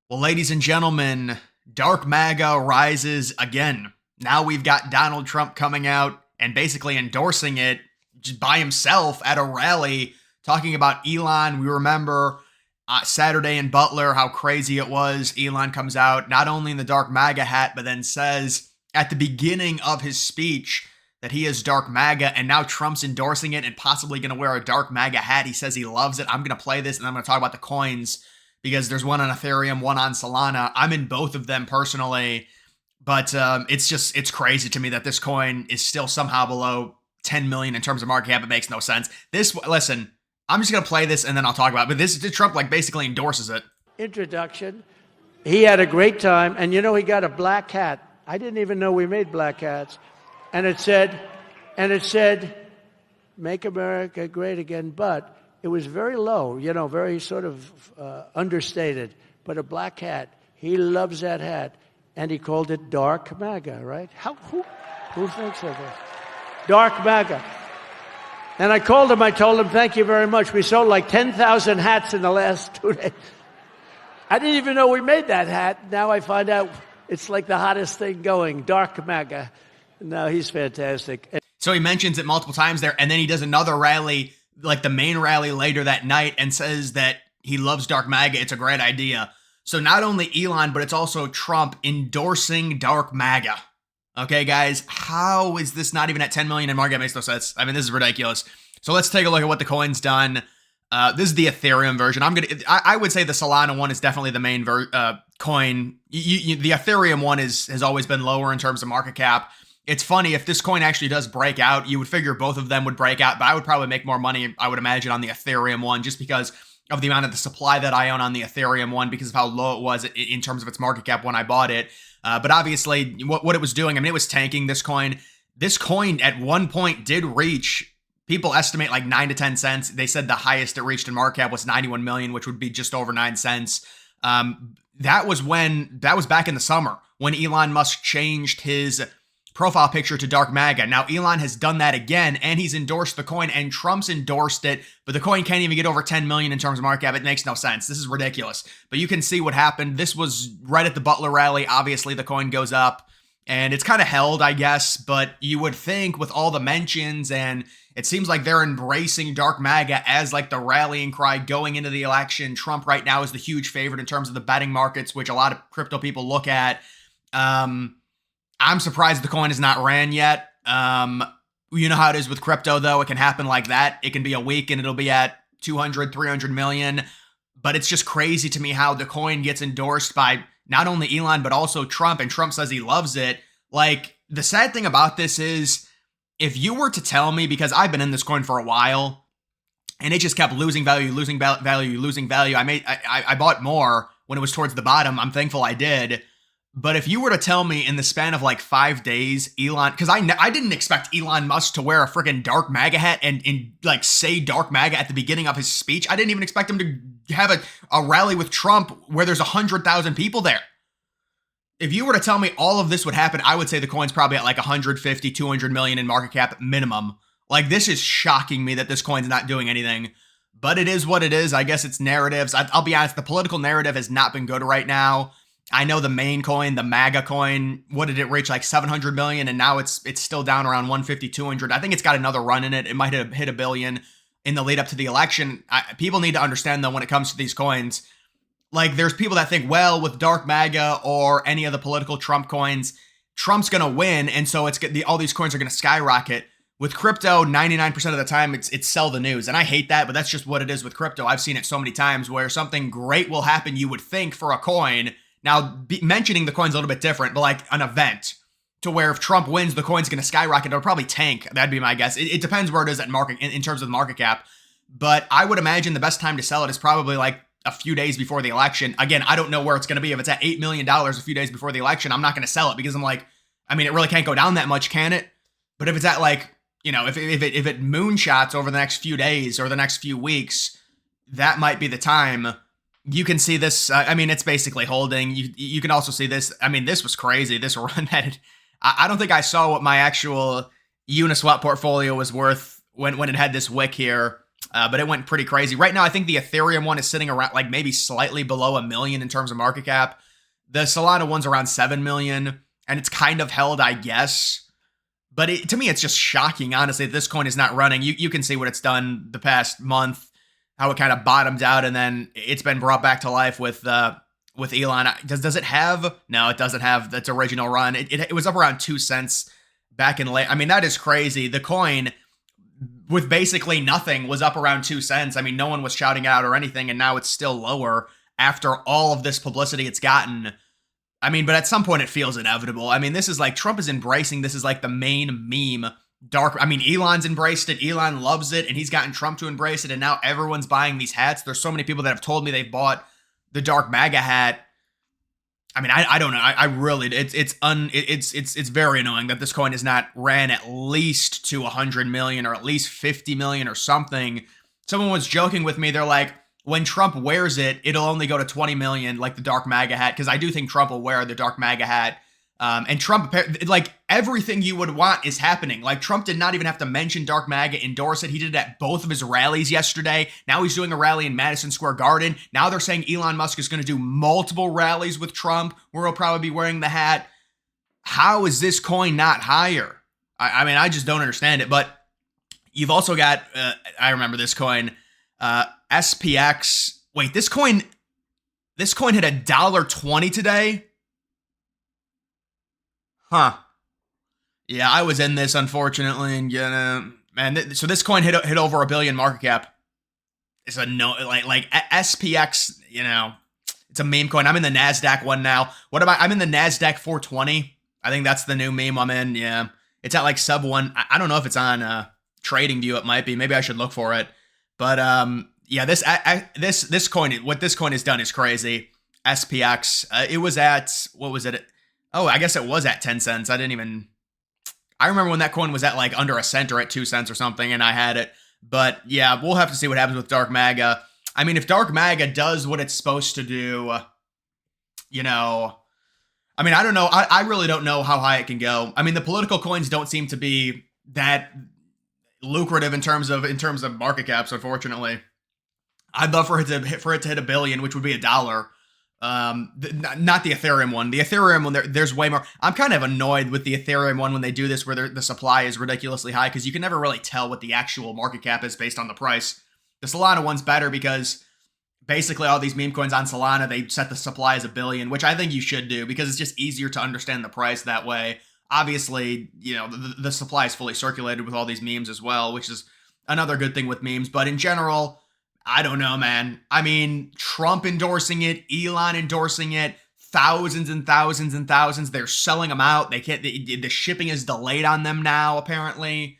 Well, ladies and gentlemen, Dark Maga rises again. Now we've got Donald Trump coming out and basically endorsing it just by himself at a rally, talking about Elon. We remember Saturday in Butler, how crazy it was. Elon comes out, not only in the Dark Maga hat, but then says at the beginning of his speech that he is Dark Maga, and now Trump's endorsing it and possibly going to wear a Dark Maga hat. He says he loves it. I'm going to play this, and I'm going to talk about the coins because there's one on Ethereum, one on Solana. I'm in both of them personally, but it's crazy to me that this coin is still somehow below 10 million in terms of market cap. It makes no sense. Listen, I'm just gonna play this and then I'll talk about it. But this Trump like basically endorses it. Introduction. He had a great time, and he got a black hat. I didn't even know we made black hats, and it said, "Make America Great Again," but it was very low, very sort of understated, but a black hat. He loves that hat, and he called it Dark Maga, right? Who thinks of it? Dark Maga. And I called him, I told him, thank you very much. We sold like 10,000 hats in the last 2 days. I didn't even know we made that hat. Now I find out it's like the hottest thing going, Dark Maga. No, he's fantastic. So he mentions it multiple times there, and then he does another rally, like the main rally later that night, and says that he loves Dark Maga. It's a great idea. So not only Elon, but it's also Trump endorsing Dark Maga. Okay, guys, how is this not even at 10 million in market? It makes no sense. I mean, this is ridiculous. So let's take a look at what the coin's done. This is the Ethereum version. I would say the Solana one is definitely the main coin. The Ethereum one has always been lower in terms of market cap. It's funny, if this coin actually does break out, you would figure both of them would break out, but I would probably make more money, I would imagine, on the Ethereum one, just because of the amount of the supply that I own on the Ethereum one, because of how low it was in terms of its market cap when I bought it. But obviously, what it was doing, I mean, it was tanking this coin. This coin at one point did reach, people estimate like 9 to 10 cents. They said the highest it reached in market cap was 91 million, which would be just over 9 cents. That was back in the summer when Elon Musk changed his profile picture to Dark Maga. Now Elon has done that again, and he's endorsed the coin, and Trump's endorsed it, but the coin can't even get over 10 million in terms of market cap. It makes no sense. This is ridiculous. But you can see what happened. This was right at the Butler rally. Obviously, the coin goes up, and it's kind of held, I guess, but you would think with all the mentions, and it seems like they're embracing Dark Maga as like the rallying cry going into the election. Trump right now is the huge favorite in terms of the betting markets, which a lot of crypto people look at. I'm surprised the coin is not ran yet. You know how it is with crypto, though. It can happen like that. It can be a week and it'll be at 200, 300 million. But it's just crazy to me how the coin gets endorsed by not only Elon, but also Trump. And Trump says he loves it. Like, the sad thing about this is, if you were to tell me, because I've been in this coin for a while, and it just kept losing value, losing value. I bought more when it was towards the bottom. I'm thankful I did. But if you were to tell me in the span of like 5 days, Elon, because I didn't expect Elon Musk to wear a freaking Dark Maga hat and like say Dark Maga at the beginning of his speech. I didn't even expect him to have a rally with Trump where there's 100,000 people there. If you were to tell me all of this would happen, I would say the coin's probably at like 150, 200 million in market cap minimum. Like, this is shocking me that this coin's not doing anything. But it is what it is. I guess it's narratives. I'll be honest, the political narrative has not been good right now. I know the main coin, the MAGA coin, what did it reach? Like 700 million, and now it's still down around 150, 200. I think it's got another run in it. It might have hit a billion in the lead up to the election. People need to understand, though, when it comes to these coins, like, there's people that think, well, with Dark MAGA or any of the political Trump coins, Trump's going to win, and so all these coins are going to skyrocket. With crypto, 99% of the time, it's sell the news, and I hate that, but that's just what it is with crypto. I've seen it so many times where something great will happen, you would think, for a coin. Now, mentioning the coin's a little bit different, but like an event to where if Trump wins, the coin's going to skyrocket. It'll probably tank. That'd be my guess. It depends where it is at market in terms of the market cap. But I would imagine the best time to sell it is probably like a few days before the election. Again, I don't know where it's going to be. If it's at $8 million a few days before the election, I'm not going to sell it because I'm like, I mean, it really can't go down that much, can it? But if it's at like, if it moonshots over the next few days or the next few weeks, that might be the time. You can see this. I mean, it's basically holding. You can also see this. I mean, this was crazy. This run that I don't think I saw what my actual Uniswap portfolio was worth when it had this wick here. But it went pretty crazy. Right now, I think the Ethereum one is sitting around like maybe slightly below 1 million in terms of market cap. The Solana one's around 7 million, and it's kind of held, I guess. But to me, it's just shocking, honestly, that this coin is not running. You can see what it's done the past month, how it kind of bottomed out, and then it's been brought back to life with Elon. Does it have? No, it doesn't have its original run. It was up around 2 cents back in late. I mean, that is crazy. The coin with basically nothing was up around 2 cents. I mean, no one was shouting out or anything, and now it's still lower after all of this publicity it's gotten. I mean, but at some point it feels inevitable. I mean, this is like Trump is embracing this is like the main meme. I mean, Elon's embraced it. Elon loves it, and he's gotten Trump to embrace it, and now everyone's buying these hats. There's so many people that have told me they've bought the Dark Maga hat. I mean, I don't know. I really it's very annoying that this coin is not ran at least to 100 million or at least 50 million or something. Someone was joking with me. They're like, when Trump wears it, it'll only go to 20 million, like the Dark Maga hat, because I do think Trump will wear the Dark Maga hat. And Trump, like, everything you would want is happening. Like, Trump did not even have to mention Dark Maga, endorse it. He did it at both of his rallies yesterday. Now he's doing a rally in Madison Square Garden. Now they're saying Elon Musk is going to do multiple rallies with Trump, where he'll probably be wearing the hat. How is this coin not higher? I mean, I just don't understand it. But you've also got, I remember this coin, SPX. Wait, this coin hit $1.20 today? Huh. Yeah, I was in this, unfortunately, and man, so this coin hit over 1 billion market cap. It's a no, like SPX, it's a meme coin. I'm in the NASDAQ one now. I'm in the NASDAQ 420. I think that's the new meme I'm in. Yeah. It's at like sub one. I don't know if it's on TradingView. It might be. Maybe I should look for it. But yeah, this coin, what this coin has done is crazy. SPX. It was at, what was it? Oh, I guess it was at 10 cents. I remember when that coin was at like under a cent or at 2 cents or something, and I had it. But yeah, we'll have to see what happens with Dark Maga. I mean, if Dark Maga does what it's supposed to do, I mean, I don't know. I really don't know how high it can go. I mean, the political coins don't seem to be that lucrative in terms of market caps, unfortunately. I'd love for it to hit $1 billion, which would be $1. Not the Ethereum one. The Ethereum one, there's way more. I'm kind of annoyed with the Ethereum one when they do this, where the supply is ridiculously high, because you can never really tell what the actual market cap is based on the price. The Solana one's better because basically all these meme coins on Solana, they set the supply as 1 billion, which I think you should do because it's just easier to understand the price that way. Obviously, the supply is fully circulated with all these memes as well, which is another good thing with memes. But in general, I don't know, man. I mean, Trump endorsing it, Elon endorsing it, thousands and thousands and thousands. They're selling them out. The shipping is delayed on them now, apparently.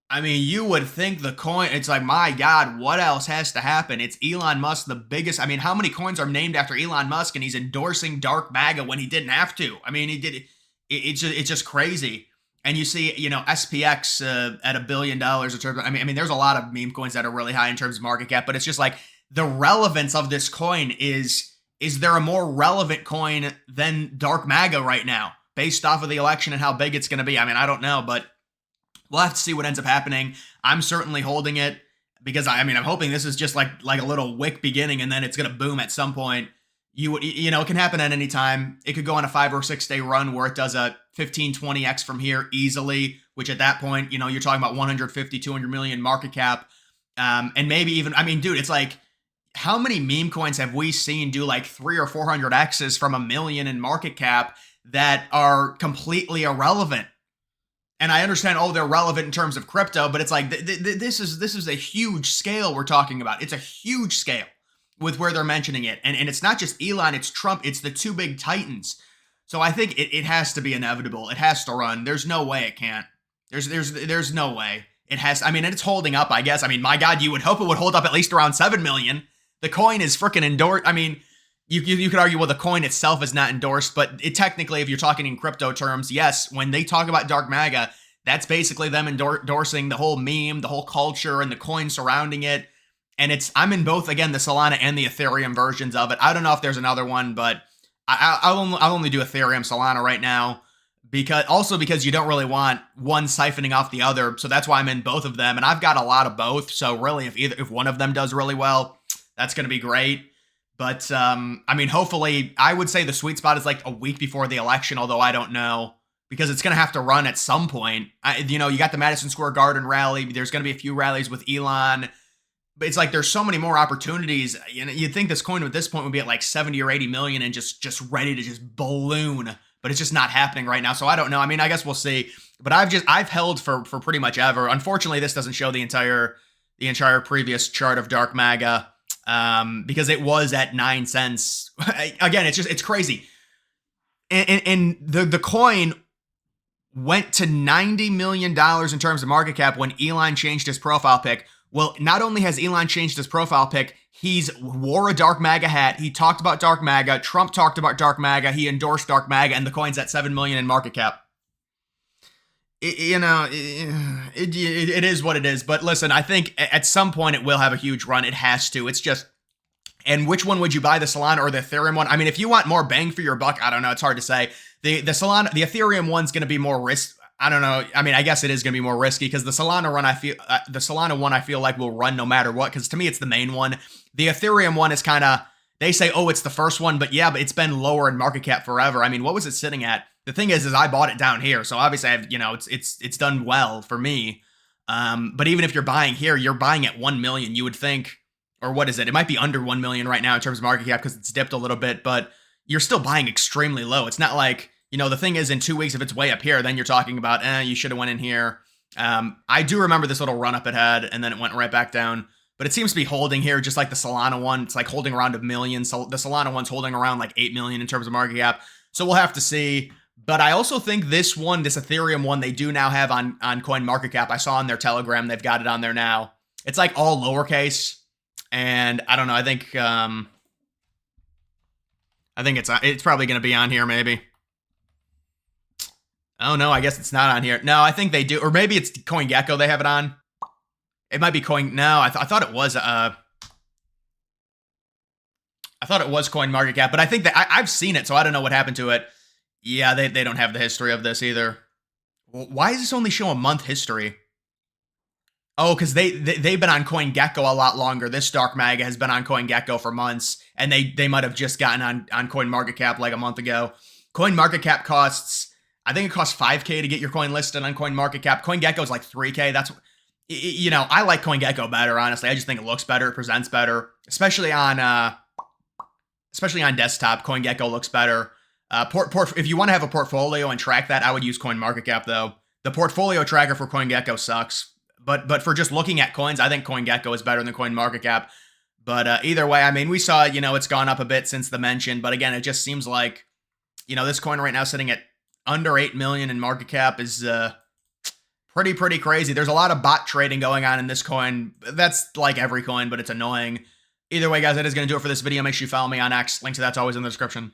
I mean, you would think the coin, it's like, my God, what else has to happen? It's Elon Musk, the biggest. I mean, how many coins are named after Elon Musk, and he's endorsing Dark Maga when he didn't have to? I mean, he did it. It's just crazy. And you see, SPX at $1 billion in terms of, I mean, there's a lot of meme coins that are really high in terms of market cap, but it's just like the relevance of this coin is there a more relevant coin than Dark Maga right now, based off of the election and how big it's going to be? I mean, I don't know, but we'll have to see what ends up happening. I'm certainly holding it because I'm hoping this is just like a little wick beginning, and then it's going to boom at some point. It can happen at any time. It could go on a 5 or 6 day run where it does a 15, 20x from here easily, which at that point, you're talking about 150, 200 million market cap. And maybe even, dude, it's like, how many meme coins have we seen do like 300 or 400 X's from 1 million in market cap that are completely irrelevant? And I understand, they're relevant in terms of crypto, but it's like, this is a huge scale we're talking about. It's a huge scale with where they're mentioning it. And it's not just Elon, it's Trump, it's the two big titans. So I think it has to be inevitable. It has to run. There's no way it can't. There's no way. It has, and it's holding up, I guess. My God, you would hope it would hold up at least around 7 million. The coin is freaking endorsed. You could argue, well, the coin itself is not endorsed, but it technically, if you're talking in crypto terms, yes, when they talk about Dark Maga, that's basically them endorsing the whole meme, the whole culture, and the coin surrounding it. And I'm in both, again, the Solana and the Ethereum versions of it. I don't know if there's another one, but I'll only do Ethereum Solana right now because you don't really want one siphoning off the other. So that's why I'm in both of them. And I've got a lot of both. So really, if one of them does really well, that's going to be great. But I mean, hopefully, I would say the sweet spot is like a week before the election, although I don't know because it's going to have to run at some point. You got the Madison Square Garden rally. There's going to be a few rallies with Elon. But it's like there's so many more opportunities. You'd think this coin at this point would be at like 70 or 80 million and just ready to just balloon. But it's just not happening right now. So I don't know. I mean, I guess we'll see. But I've held for pretty much ever. Unfortunately, this doesn't show the entire previous chart of Dark Maga. Because it was at 9 cents. Again, it's crazy. And the coin went to $90 million in terms of market cap when Elon changed his profile pic. Well, not only has Elon changed his profile pic, he's wore a Dark Maga hat. He talked about Dark Maga. Trump talked about Dark Maga. He endorsed Dark Maga, and the coin's at 7 million in market cap. It is what it is. But listen, I think at some point it will have a huge run. It has to. It's just, and which one would you buy, the Solana or the Ethereum one? I mean, if you want more bang for your buck, I don't know. It's hard to say. The Ethereum one's going to be more risk. I don't know. I mean, I guess it is going to be more risky because the Solana one I feel like will run no matter what. Because to me, it's the main one. The Ethereum one is kind of, they say, oh, it's the first one, but yeah, but it's been lower in market cap forever. I mean, what was it sitting at? The thing is I bought it down here, so obviously it's done well for me. But even if you're buying here, you're buying at 1 million. You would think, or what is it? It might be under 1 million right now in terms of market cap because it's dipped a little bit, but you're still buying extremely low. It's not like, the thing is in 2 weeks, if it's way up here, then you're talking about, you should have went in here. I do remember this little run up it had, and then it went right back down. But it seems to be holding here, just like the Solana one. It's like holding around 1 million. So the Solana one's holding around like 8 million in terms of market cap. So we'll have to see. But I also think this Ethereum one, they do now have on CoinMarketCap. I saw on their Telegram, they've got it on there now. It's like all lowercase. And I don't know. I think it's probably going to be on here maybe. Oh, no, I guess it's not on here. No, I think they do. Or maybe it's CoinGecko they have it on. It might be No, I thought it was CoinMarketCap, but I think that I've seen it, so I don't know what happened to it. Yeah, they don't have the history of this either. Well, why does this only show a month history? Oh, because they've been on CoinGecko a lot longer. This Dark Maga has been on CoinGecko for months, and they might have just gotten on CoinMarketCap like a month ago. CoinMarketCap costs, I think it costs $5K to get your coin listed on CoinMarketCap. CoinGecko is like $3K. That's, I like CoinGecko better, honestly. I just think it looks better, it presents better, especially on desktop. CoinGecko looks better. If you want to have a portfolio and track that, I would use CoinMarketCap though. The portfolio tracker for CoinGecko sucks, but for just looking at coins, I think CoinGecko is better than CoinMarketCap. But either way, I mean, we saw, it's gone up a bit since the mention, but again, it just seems like, this coin right now sitting at under 8 million in market cap is pretty crazy. There's a lot of bot trading going on in this coin. That's like every coin, but it's annoying. Either way, guys, that is going to do it for this video. Make sure you follow me on X. Link to that's always in the description.